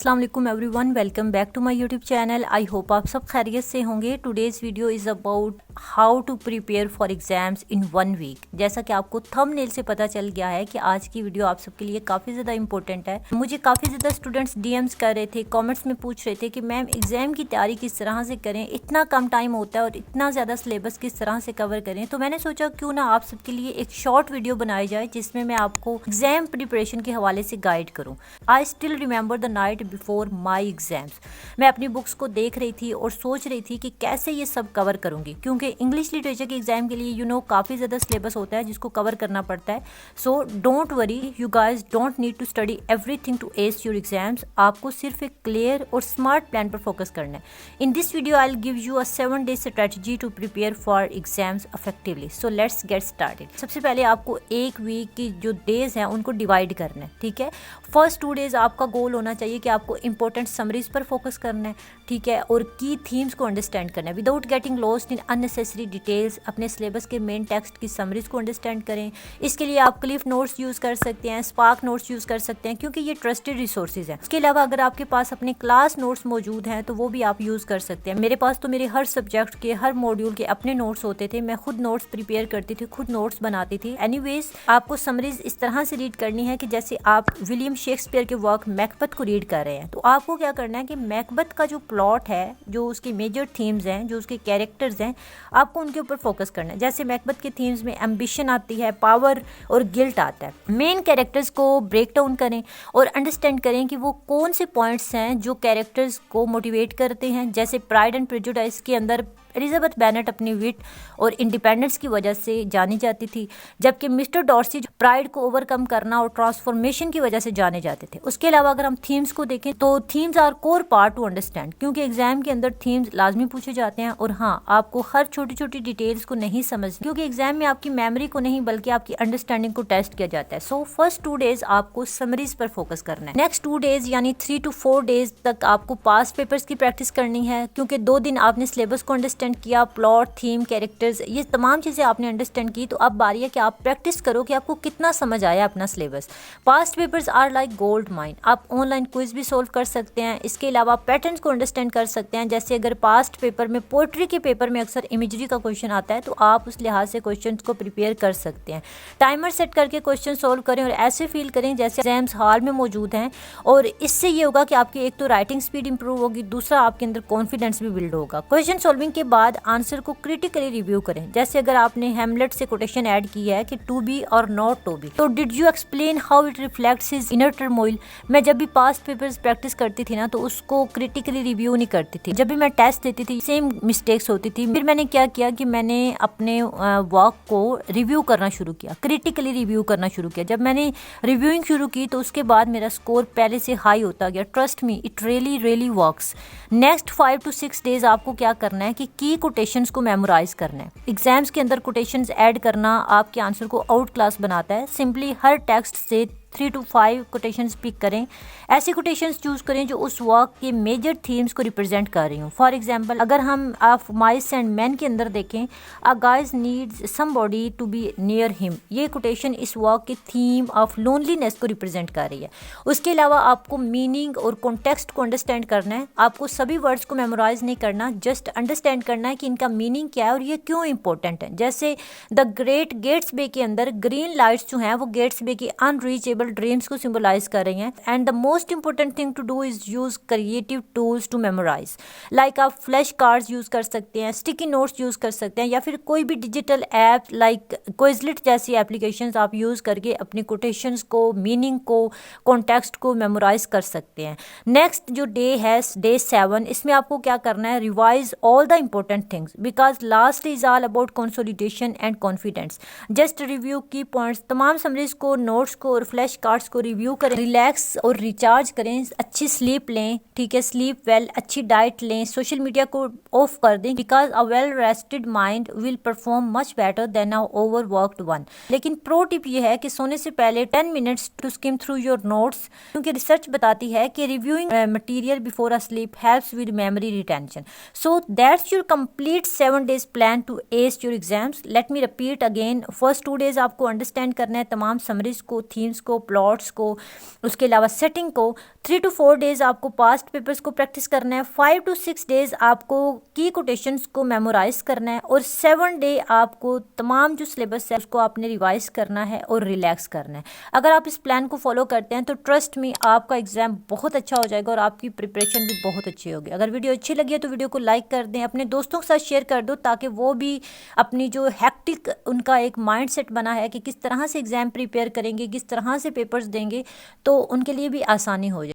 अस्सलाम वालेकुम everyone, welcome back to my YouTube channel. I hope आप सब खैरियत से होंगे। Today's video is about how to prepare for exams in 1 week. जैसा कि आपको थंबनेल से पता चल गया है कि आज की वीडियो आप सबके लिए काफ़ी ज़्यादा इंपॉर्टेंट है। मुझे काफ़ी ज़्यादा स्टूडेंट्स डीएम्स कर रहे थे, कमेंट्स में पूछ रहे थे कि मैम एग्ज़ाम की तैयारी किस तरह से करें, इतना कम टाइम होता है और इतना ज़्यादा सिलेबस किस तरह से कवर करें। तो मैंने सोचा क्यों ना आप सबके लिए एक शॉर्ट वीडियो बनाई जाए जिसमें मैं आपको एग्ज़ाम प्रिपरेशन के हवाले से गाइड करूँ। I still remember the night before my exams. मैं अपनी बुक्स को देख रही थी और सोच रही थी कि कैसे ये सब कवर करूंगी, क्योंकि इंग्लिश लिटरेचर के एग्जाम के लिए काफ़ी ज़्यादा सिलेबस होता है जिसको कवर करना पड़ता है। So don't worry, you guys don't need to study everything to ace your exams. आपको सिर्फ एक क्लियर और स्मार्ट प्लान पर फोकस करना है। In this video I will give you a 7 day strategy to prepare for exams effectively. So let's get started. सबसे पहले आपको एक वीक की जो डेज हैं उनको डिवाइड करना है, ठीक है। फर्स्ट 2 days आपका गोल होना चाहिए कि आपको इंपॉर्टेंट समरीज पर फोकस करना है, ठीक है, और की थीम्स को अंडरस्टैंड करना है without getting lost in unnecessary details. अपने सिलेबस के मेन टेक्स्ट की समरीज को अंडरस्टैंड करें। इसके लिए आप क्लिफ नोट्स यूज़ कर सकते हैं, स्पार्क नोट्स यूज़ कर सकते हैं, क्योंकि ये ट्रस्टेड रिसोर्सेज हैं। इसके अलावा अगर आपके पास अपने क्लास नोट्स मौजूद हैं तो वो भी आप यूज़ कर सकते हैं। मेरे पास तो मेरे हर सब्जेक्ट के हर मॉड्यूल के अपने नोट्स होते थे। मैं खुद नोट्स प्रिपेयर करती थी, खुद नोट्स बनाती थी। एनीवेज, आपको समरीज इस तरह से रीड करनी है कि जैसे आप विलियम शेक्सपियर के वर्क मैकबेथ को रीड कर रहे हैं। तो आपको क्या करना है कि मैकबेथ का जो प्लॉट है, जो उसकी मेजर थीम्स हैं, जो उसके कैरेक्टर्स हैं, आपको उनके ऊपर फोकस करना है। जैसे मैकबेथ के थीम्स में एम्बिशन आती है, पावर और गिल्ट आता है। मेन कैरेक्टर्स को ब्रेक डाउन करें और अंडरस्टैंड करें कि वो कौन से पॉइंट्स हैं जो कैरेक्टर्स को मोटिवेट करते हैं। जैसे प्राइड एंड प्रेजुडिस के अंदर एलिजाबेथ बेनेट अपनी विट और इंडिपेंडेंस की वजह से जानी जाती थी, जबकि मिस्टर डॉर्सी प्राइड को ओवरकम करना और ट्रांसफॉर्मेशन की वजह से जाने जाते थे। उसके अलावा अगर हम थीम्स को देखें तो themes are core part to understand, क्योंकि एग्जाम के अंदर थीम्स लाजमी पूछे जाते हैं। और हाँ, आपको हर छोटी छोटी डिटेल्स को नहीं समझ, क्योंकि एग्जाम में आपकी मेमोरी को नहीं बल्कि आपकी अंडरस्टैंडिंग को टेस्ट किया जाता है। सो फर्स्ट 2 days आपको समरीज पर फोकस करना है। नेक्स्ट 2 days यानी 3 to 4 days तक आपको पास्ट पेपर्स की प्रैक्टिस करनी है, क्योंकि 2 दिन आपने सिलेबस को अंडरस्टैंड किया, प्लॉट, थीम, कैरेक्टर्स, ये तमाम चीज़ें आपने अंडरस्टैंड की। तो अब बारी है कि आप प्रैक्टिस करो कि आपको कितना समझ आया अपना syllabus. Past papers are like gold mine. आप ऑनलाइन क्विज भी सोल्व कर सकते हैं। इसके अलावा पैटर्न्स को अंडरस्टैंड कर सकते हैं। जैसे अगर पास्ट पेपर में, पोएट्री के पेपर में अक्सर इमेजरी का क्वेश्चन आता है, तो आप उस लिहाज से क्वेश्चन को प्रिपेयर कर सकते हैं। टाइमर सेट करके क्वेश्चन सोल्व करें और ऐसे फील करें जैसे एग्जाम्स हॉल में मौजूद हैं। और इससे ये होगा कि आपकी एक तो राइटिंग स्पीड इंप्रूव होगी, दूसरा आपके अंदर कॉन्फिडेंस भी बिल्ड होगा। क्वेश्चन सॉल्विंग के बाद आंसर को क्रिटिकली रिव्यू करें। जैसे अगर आपने हैमलेट से कोटेशन ऐड की है कि टू बी और नॉट टू बी, तो did you explain how it reflects his inner turmoil. मैं जब भी पास्ट पेपर्स प्रैक्टिस करती थी ना, तो उसको क्रिटिकली रिव्यू नहीं करती थी। जब भी मैं टेस्ट देती थी सेम मिस्टेक्स होती थी। फिर मैंने क्या किया कि मैंने अपने वर्क को रिव्यू करना शुरू किया, क्रिटिकली रिव्यू करना शुरू किया। जब मैंने रिव्यूइंग शुरू की तो उसके बाद मेरा स्कोर पहले से हाई होता गया। Trust me, it really works. Next 5 to 6 days आपको क्या करना है कि की कोटेशंस को मेमोराइज करना है। एग्जाम्स के अंदर कोटेशंस ऐड करना आपके आंसर को आउट क्लास बनाता है। सिंपली हर टेक्स्ट से 3 to 5 कोटेशंस पिक करें। ऐसी कोटेशंस चूज करें जो उस वर्क के मेजर थीम्स को रिप्रेजेंट कर रही हूँ। फॉर एग्जांपल, अगर हम ऑफ माइस एंड मैन के अंदर देखें, a guys needs somebody to be near him, ये कोटेशन इस वर्क की थीम ऑफ लोनलीनेस को रिप्रेजेंट कर रही है। उसके अलावा आपको मीनिंग और कॉन्टेक्स्ट को अंडरस्टैंड करना है। आपको सभी वर्ड्स को मेमोराइज नहीं करना, जस्ट अंडरस्टैंड करना है कि इनका मीनिंग क्या है और ये क्यों इंपॉर्टेंट है। जैसे द ग्रेट गेट्सबे के अंदर ग्रीन लाइट्स जो हैं वो गेट्सबे की अनरीचेबल ड्रीम्स को सिंबलाइज कर रही हैं। And the most important thing to do is use creative tools to memorize. Like आप फ्लैश कार्ड्स यूज कर सकते हैं, स्टिकी नोट्स यूज कर सकते हैं, या फिर कोई भी डिजिटल ऐप लाइक क्विजलेट जैसी एप्लीकेशंस आप यूज करके अपनी कोटेशंस को, मीनिंग को, कॉन्टेक्स्ट को मेमोराइज कर सकते हैं। नेक्स्ट जो डे है, डे 7, इसमें आपको क्या करना है, revise all the important things, because last is all about consolidation and confidence. Just review key points, तमाम समरीज को, नोट्स को और फ्लैश कार्ड्स को रिव्यू करें, रिलैक्स और रिचार्ज करें, अच्छी स्लीप लें, ठीक है, स्लीप वेल, अच्छी डाइट लें, सोशल मीडिया को ऑफ कर दें, because a well rested mind will perform much better than a overworked one. लेकिन प्रो टिप ये है कि सोने से पहले 10 minutes to skim through your notes, क्योंकि रिसर्च बताती है कि reviewing material before a sleep helps with memory retention. So that's your complete 7 days plan to ace your exams. Let me repeat again, first 2 days आपको understand करना है तमाम summaries को, themes को, प्लॉट्स को, उसके अलावा सेटिंग को। 3 to 4 डेज़ आपको पास्ट पेपर्स को प्रैक्टिस करना है, 5 to 6 डेज़ आपको की कोटेशंस को मेमोराइज करना है और 7 डे आपको तमाम जो सिलेबस है उसको आपने रिवाइज करना है और रिलैक्स करना है। अगर आप इस प्लान को फॉलो करते हैं तो ट्रस्ट मी आपका एग्जाम बहुत अच्छा हो जाएगा और आपकी प्रिपरेशन भी बहुत अच्छी होगी। अगर वीडियो अच्छी लगी है तो वीडियो को लाइक कर दें, अपने दोस्तों के साथ शेयर कर दो ताकि वो भी अपनी जो हैक्टिक उनका एक माइंडसेट बना है कि किस तरह से एग्ज़ाम प्रिपेयर करेंगे, किस तरह से पेपर्स देंगे, तो उनके लिए भी आसानी हो जाए।